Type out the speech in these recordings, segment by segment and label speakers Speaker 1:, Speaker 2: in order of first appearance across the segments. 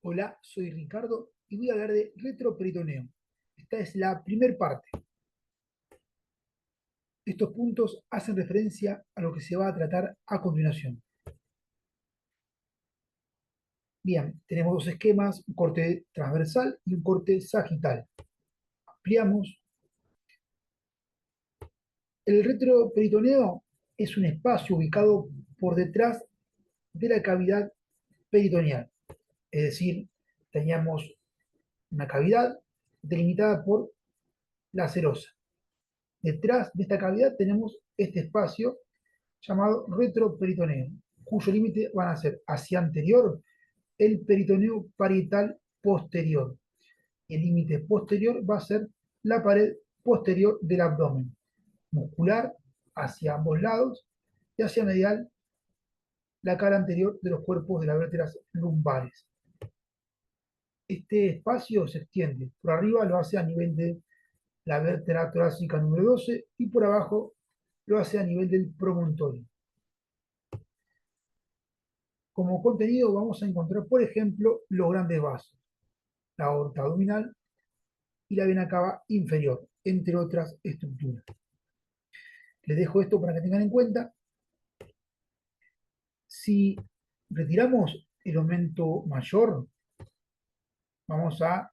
Speaker 1: Hola, soy Ricardo y voy a hablar de retroperitoneo. Esta es la primera parte. Estos puntos hacen referencia a lo que se va a tratar a continuación. Bien, tenemos dos esquemas, un corte transversal y un corte sagital. Ampliamos. El retroperitoneo es un espacio ubicado por detrás de la cavidad peritoneal. Es decir, teníamos una cavidad delimitada por la serosa. Detrás de esta cavidad tenemos este espacio llamado retroperitoneo, cuyo límite van a ser hacia anterior el peritoneo parietal posterior. Y el límite posterior va a ser la pared posterior del abdomen, muscular hacia ambos lados y hacia medial la cara anterior de los cuerpos de las vértebras lumbares. Este espacio se extiende, por arriba lo hace a nivel de la vértebra torácica número 12 y por abajo lo hace a nivel del promontorio. Como contenido vamos a encontrar, por ejemplo, los grandes vasos, la aorta abdominal y la vena cava inferior, entre otras estructuras. Les dejo esto para que tengan en cuenta. Si retiramos el aumento mayor, vamos a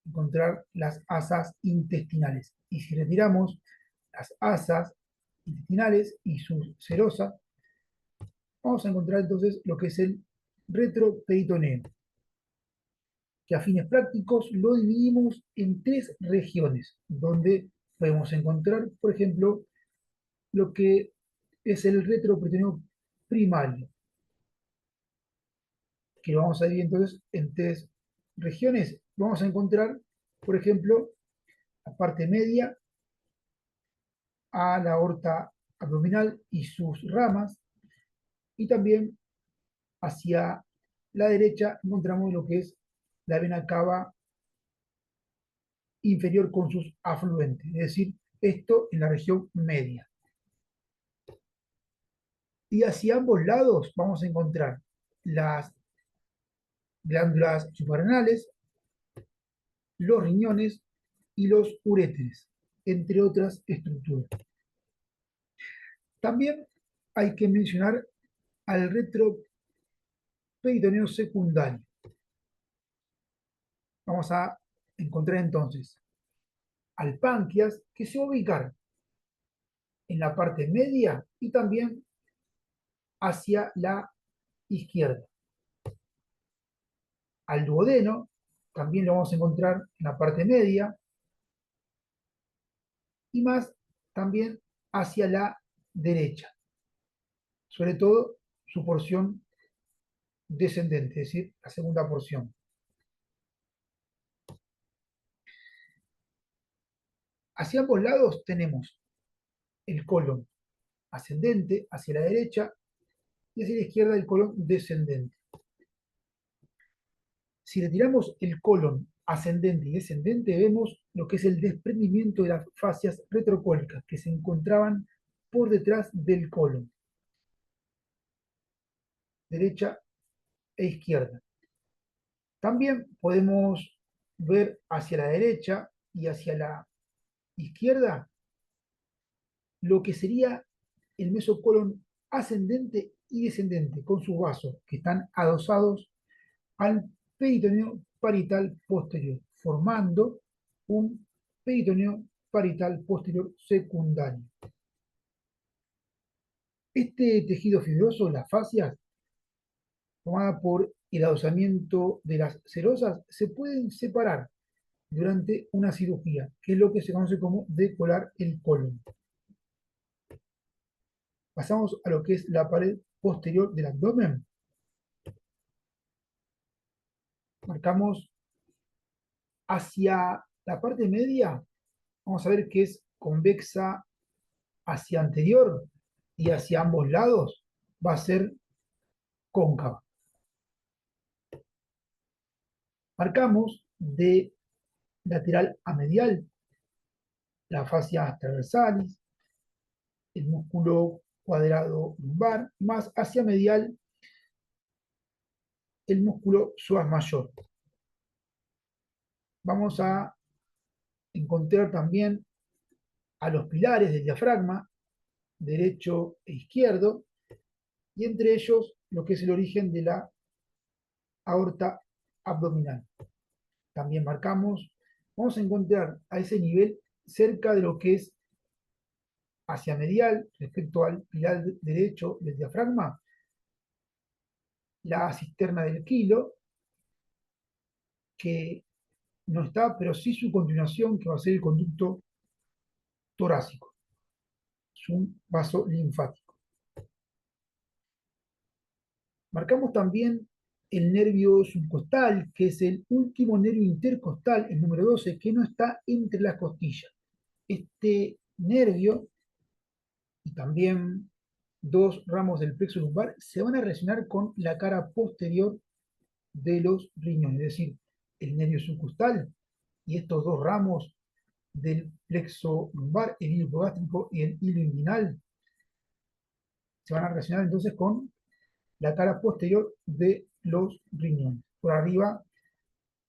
Speaker 1: encontrar las asas intestinales. Y si retiramos las asas intestinales y sus serosas, vamos a encontrar entonces lo que es el retroperitoneo, que a fines prácticos lo dividimos en tres regiones, donde podemos encontrar, por ejemplo, lo que es el retroperitoneo primario, que lo vamos a dividir entonces en tres regiones. Vamos a encontrar, por ejemplo, la parte media a la aorta abdominal y sus ramas, y también hacia la derecha encontramos lo que es la vena cava inferior con sus afluentes, es decir, esto en la región media. Y hacia ambos lados vamos a encontrar las glándulas suprarrenales, los riñones y los uréteres, entre otras estructuras. También hay que mencionar al retroperitoneo secundario. Vamos a encontrar entonces al páncreas, que se va a ubicar en la parte media y también hacia la izquierda. Al duodeno también lo vamos a encontrar en la parte media y más también hacia la derecha, sobre todo su porción descendente, es decir, la segunda porción. Hacia ambos lados tenemos el colon ascendente hacia la derecha y hacia la izquierda el colon descendente. Si retiramos el colon ascendente y descendente, vemos lo que es el desprendimiento de las fascias retrocólicas que se encontraban por detrás del colon, derecha e izquierda. También podemos ver hacia la derecha y hacia la izquierda lo que sería el mesocolon ascendente y descendente con sus vasos que están adosados al peritoneo parietal posterior, formando un peritoneo parietal posterior secundario. Este tejido fibroso, las fascias, formada por el adosamiento de las serosas, se pueden separar durante una cirugía, que es lo que se conoce como decolar el colon. Pasamos a lo que es la pared posterior del abdomen. Marcamos hacia la parte media, vamos a ver que es convexa hacia anterior y hacia ambos lados va a ser cóncava. Marcamos de lateral a medial la fascia transversalis, el músculo cuadrado lumbar, más hacia medial el músculo psoas mayor. vamos a encontrar también a los pilares del diafragma, derecho e izquierdo, y entre ellos lo que es el origen de la aorta abdominal. También marcamos, vamos a encontrar a ese nivel cerca de lo que es hacia medial respecto al pilar derecho del diafragma, la cisterna del kilo, que no está, pero sí su continuación, que va a ser el conducto torácico, es un vaso linfático. Marcamos también el nervio subcostal, que es el último nervio intercostal, el número 12, que no está entre las costillas. Este nervio y también dos ramos del plexo lumbar se van a relacionar con la cara posterior de los riñones, es decir, el nervio subcostal y estos dos ramos del plexo lumbar, el hilo hipogástrico y el hilo inguinal, se van a relacionar entonces con la cara posterior de los riñones. Por arriba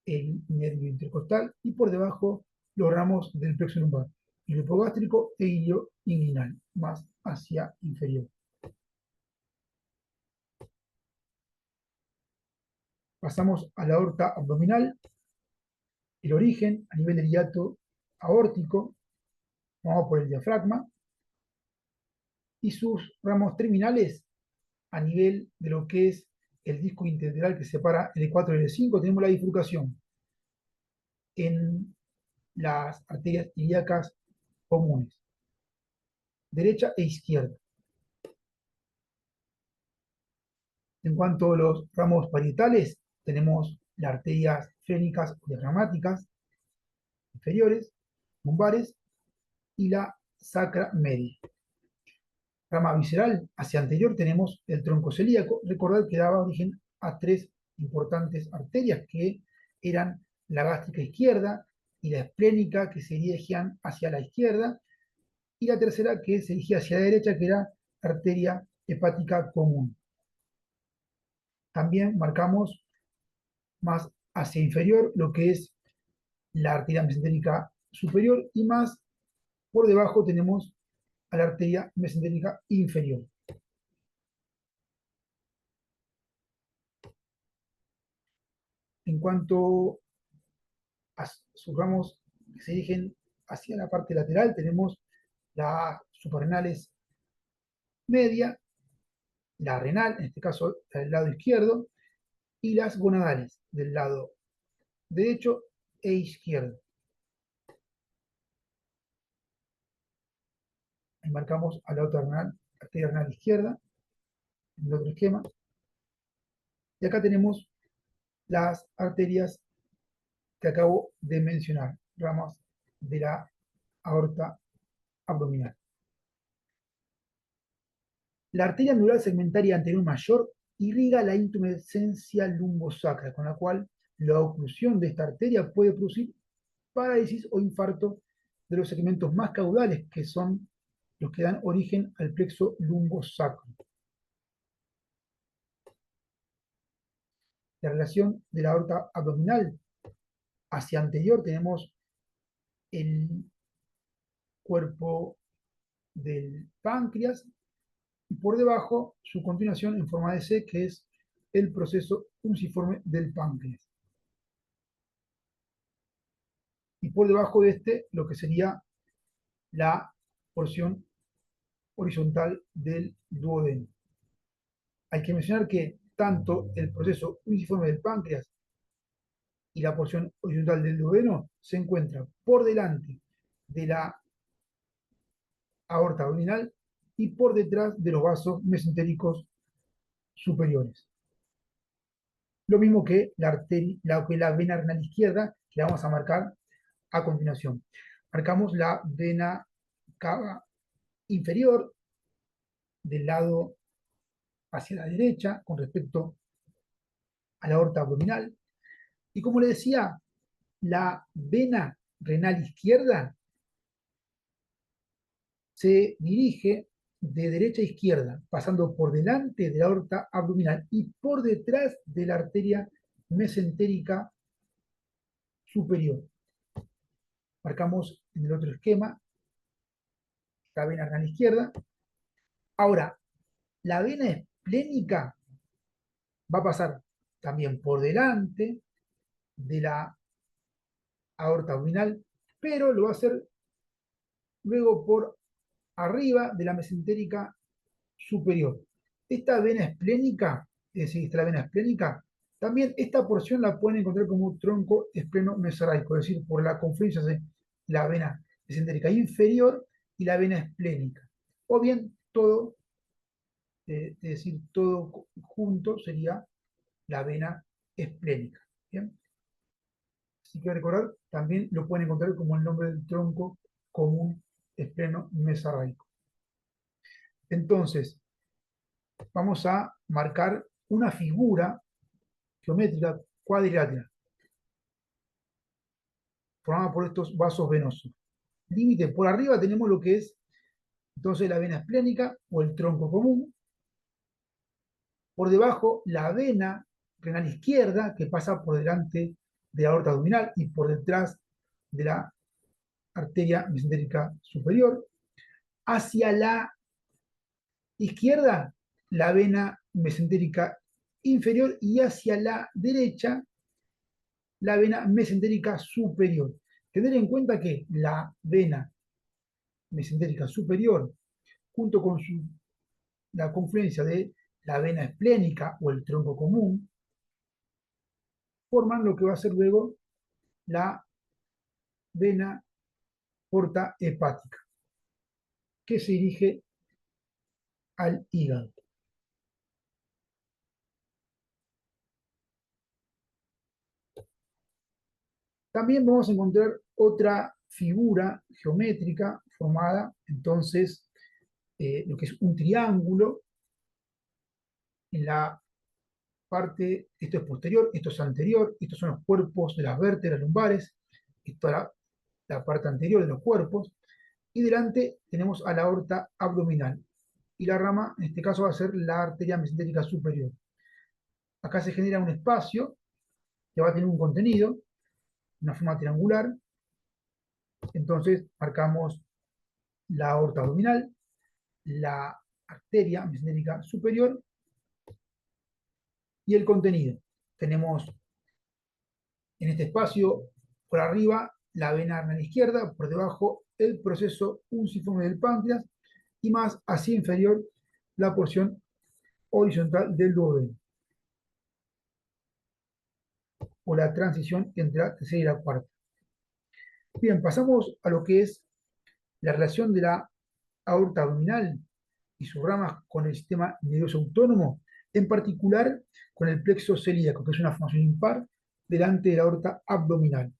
Speaker 1: el nervio intercostal y por debajo los ramos del plexo lumbar, hilo hipogástrico e hilo inguinal, más hacia inferior. Pasamos a la aorta abdominal, el origen a nivel del hiato aórtico, vamos por el diafragma, y sus ramos terminales a nivel de lo que es el disco integral que separa el E4 y el E5, tenemos la bifurcación en las arterias ilíacas comunes, derecha e izquierda. En cuanto a los ramos parietales, tenemos las arterias frénicas o diafragmáticas inferiores, lumbares y la sacra media. Rama visceral, hacia anterior tenemos el tronco celíaco. Recordad que daba origen a tres importantes arterias que eran la gástrica izquierda y la esplénica, que se dirigían hacia la izquierda, y la tercera que se dirigía hacia la derecha, que era la arteria hepática común. También marcamos más hacia inferior lo que es la arteria mesentérica superior y más por debajo tenemos a la arteria mesentérica inferior. En cuanto a sus ramos que se dirigen hacia la parte lateral, tenemos las suprarrenales media, la renal, en este caso del lado izquierdo, y las gonadales del lado derecho e izquierdo. Ahí marcamos a la otra renal, arteria renal izquierda, en el otro esquema. Y acá tenemos las arterias que acabo de mencionar, ramas de la aorta abdominal. La arteria neural segmentaria anterior mayor irriga la intumescencia lumbosacra, con la cual la oclusión de esta arteria puede producir parálisis o infarto de los segmentos más caudales, que son los que dan origen al plexo lumbosacro. La relación de la aorta abdominal hacia anterior tenemos el cuerpo del páncreas y por debajo su continuación en forma de C, que es el proceso fusiforme del páncreas. Y por debajo de este lo que sería la porción horizontal del duodeno. Hay que mencionar que tanto el proceso fusiforme del páncreas y la porción horizontal del duodeno se encuentra por delante de la aorta abdominal y por detrás de los vasos mesentéricos superiores. Lo mismo que la vena renal izquierda, que la vamos a marcar a continuación. Marcamos la vena cava inferior del lado hacia la derecha con respecto a la aorta abdominal. Y como le decía, la vena renal izquierda se dirige de derecha a izquierda, pasando por delante de la aorta abdominal y por detrás de la arteria mesentérica superior. Marcamos en el otro esquema la vena renal izquierda. Ahora, la vena esplénica va a pasar también por delante de la aorta abdominal, pero lo va a hacer luego por arriba de la mesentérica superior. Esta vena esplénica, es decir, esta la vena esplénica, también esta porción la pueden encontrar como tronco esplenomesorraico, es decir, por la confluencia de la vena mesentérica inferior y la vena esplénica. O bien todo, es decir, todo junto sería la vena esplénica. ¿Bien? Si quiero recordar, también lo pueden encontrar como el nombre del tronco común esplenomesorraico. Entonces, vamos a marcar una figura geométrica cuadrilátera formada por estos vasos venosos. Límite, por arriba tenemos lo que es entonces la vena esplénica o el tronco común. Por debajo la vena renal izquierda que pasa por delante de la aorta abdominal y por detrás de la arteria mesentérica superior. Hacia la izquierda la vena mesentérica inferior y hacia la derecha la vena mesentérica superior. Tener en cuenta que la vena mesentérica superior, junto con la confluencia de la vena esplénica o el tronco común, forman lo que va a ser luego la vena porta hepática, que se dirige al hígado. También vamos a encontrar otra figura geométrica formada, entonces, lo que es un triángulo en la parte, esto es posterior, esto es anterior, estos son los cuerpos de las vértebras lumbares, esto es la parte anterior de los cuerpos, y delante tenemos a la aorta abdominal, y la rama, en este caso, va a ser la arteria mesentérica superior. Acá se genera un espacio que va a tener un contenido, una forma triangular, entonces marcamos la aorta abdominal, la arteria mesentérica superior y el contenido. Tenemos en este espacio, por arriba, la vena renal izquierda, por debajo, el proceso unciforme del páncreas y más hacia inferior, la porción horizontal del duodeno o la transición entre la tercera y la cuarta. Bien, pasamos a lo que es la relación de la aorta abdominal y sus ramas con el sistema nervioso autónomo, en particular con el plexo celíaco, que es una formación impar delante de la aorta abdominal.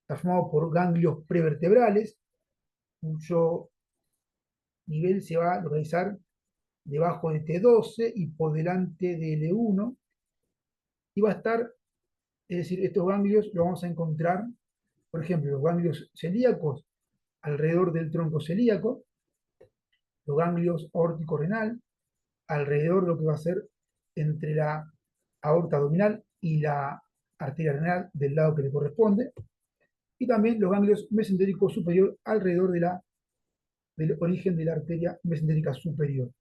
Speaker 1: Está formado por ganglios prevertebrales, cuyo nivel se va a localizar debajo de T12 y por delante de L1, y va a estar, es decir, estos ganglios los vamos a encontrar, por ejemplo, los ganglios celíacos alrededor del tronco celíaco, los ganglios aórtico-renal alrededor de lo que va a ser entre la aorta abdominal y la arteria renal del lado que le corresponde, y también los ganglios mesentéricos superior alrededor del origen de la arteria mesentérica superior.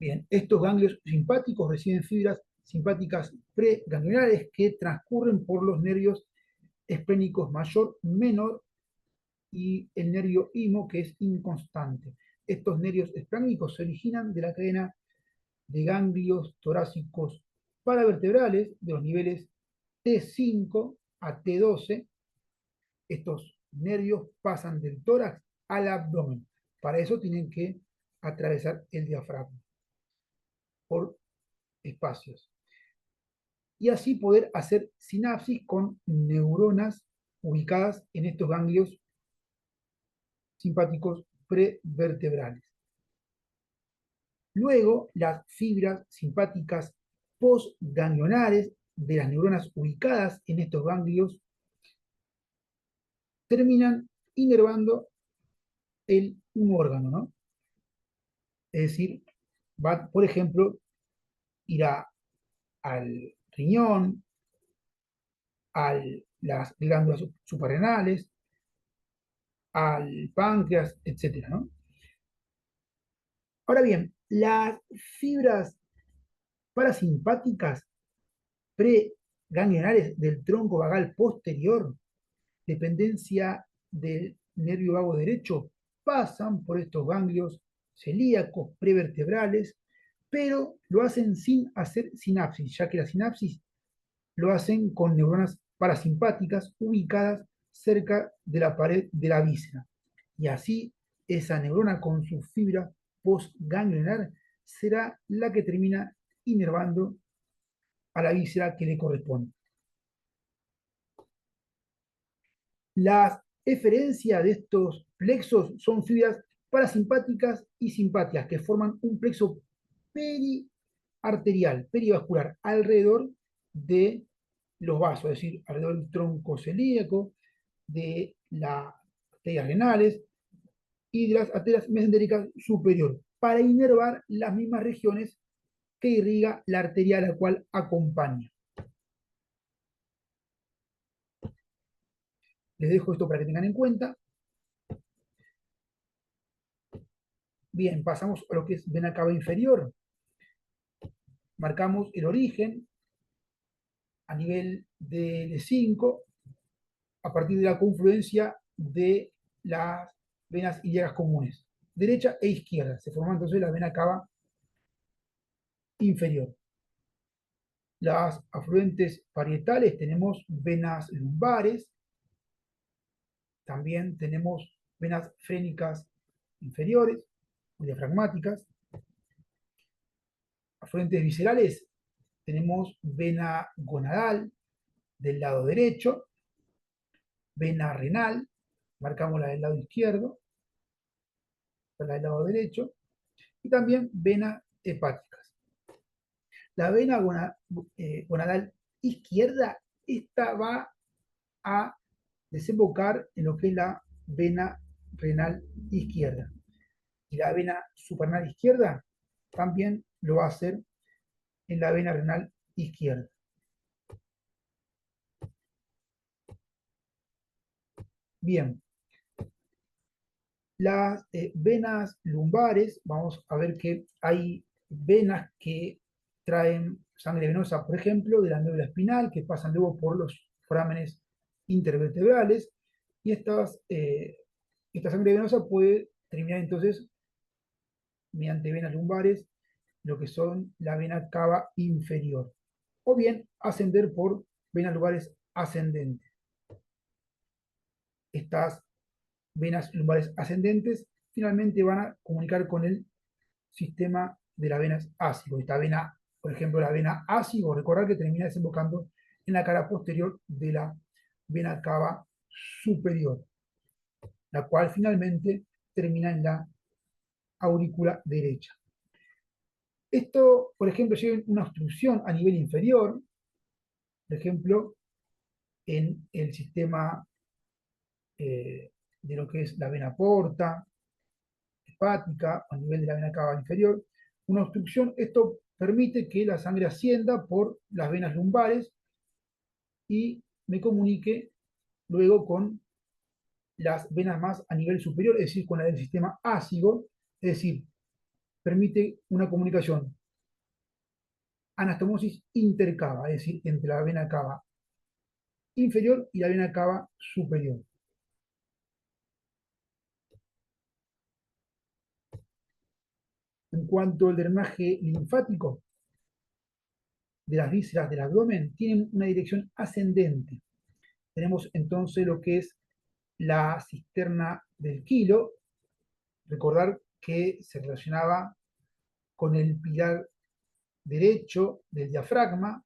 Speaker 1: Bien, estos ganglios simpáticos reciben fibras simpáticas preganglionales que transcurren por los nervios esplénicos mayor, menor y el nervio imo, que es inconstante. Estos nervios esplénicos se originan de la cadena de ganglios torácicos paravertebrales de los niveles T5 a T12. Estos nervios pasan del tórax al abdomen. Para eso tienen que atravesar el diafragma por espacios. Y así poder hacer sinapsis con neuronas ubicadas en estos ganglios simpáticos prevertebrales. Luego, las fibras simpáticas postganglionares de las neuronas ubicadas en estos ganglios terminan inervando un órgano, ¿no? Es decir, va, por ejemplo, irá al riñón, a las glándulas suprarrenales, al páncreas, etcétera, ¿no? Ahora bien, las fibras parasimpáticas preganglionares del tronco vagal posterior, dependencia del nervio vago derecho, pasan por estos ganglios celíacos prevertebrales, pero lo hacen sin hacer sinapsis, ya que la sinapsis lo hacen con neuronas parasimpáticas ubicadas cerca de la pared de la víscera. Y así, esa neurona con su fibra postganglionar será la que termina inervando a la víscera que le corresponde. La eferencia de estos plexos son fibras parasimpáticas y simpáticas que forman un plexo periarterial, perivascular, alrededor de los vasos, es decir, alrededor del tronco celíaco, de las arterias renales y de las arterias mesentéricas superior, para inervar las mismas regiones que irriga la arteria a la cual acompaña. Les dejo esto para que tengan en cuenta. Bien, pasamos a lo que es vena cava inferior. Marcamos el origen a nivel de 5 a partir de la confluencia de las venas ilíacas comunes, derecha e izquierda. Se forma entonces la vena cava inferior. Las afluentes parietales tenemos venas lumbares, también tenemos venas frénicas inferiores, diafragmáticas. Afluentes viscerales tenemos vena gonadal del lado derecho, vena renal, marcamos la del lado izquierdo, la del lado derecho, y también venas hepáticas. La vena gonadal izquierda, esta va a desembocar en lo que es la vena renal izquierda. Y la vena suprarrenal izquierda también lo va a hacer en la vena renal izquierda. Bien, las venas lumbares, vamos a ver que hay venas que traen sangre venosa, por ejemplo, de la médula espinal, que pasan luego por los forámenes intervertebrales, y esta sangre venosa puede terminar entonces mediante venas lumbares, lo que son la vena cava inferior, o bien ascender por venas lumbares ascendentes. Estas venas lumbares ascendentes finalmente van a comunicar con el sistema de las venas ácido. Esta vena, por ejemplo, la vena ácido, recordar que termina desembocando en la cara posterior de la vena cava superior, la cual finalmente termina en la aurícula derecha. Esto, por ejemplo, lleva una obstrucción a nivel inferior, por ejemplo, en el sistema de lo que es la vena porta, hepática, a nivel de la vena cava inferior. Una obstrucción, esto permite que la sangre ascienda por las venas lumbares y me comunique luego con las venas más a nivel superior, es decir, con la del sistema ácido, es decir, permite una comunicación anastomosis intercava, es decir, entre la vena cava inferior y la vena cava superior. En cuanto al drenaje linfático de las vísceras del abdomen, tienen una dirección ascendente. Tenemos entonces lo que es la cisterna del kilo, recordar que se relacionaba con el pilar derecho del diafragma,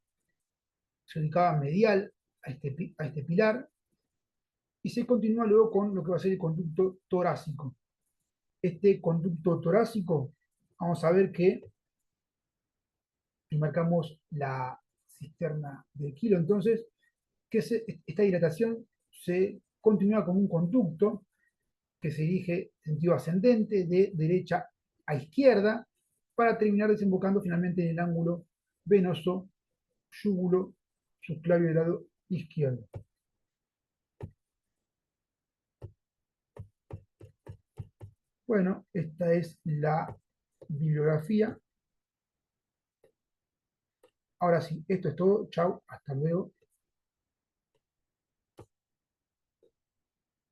Speaker 1: se ubicaba medial a este pilar, y se continúa luego con lo que va a ser el conducto torácico. Este conducto torácico, vamos a ver que si marcamos la cisterna del kilo, entonces, que esta dilatación se continúa como un conducto que se dirige en sentido ascendente de derecha a izquierda para terminar desembocando finalmente en el ángulo venoso yúgulo subclavio del lado izquierdo. Bueno, esta es la bibliografía. Ahora sí, esto es todo. Chau, hasta luego.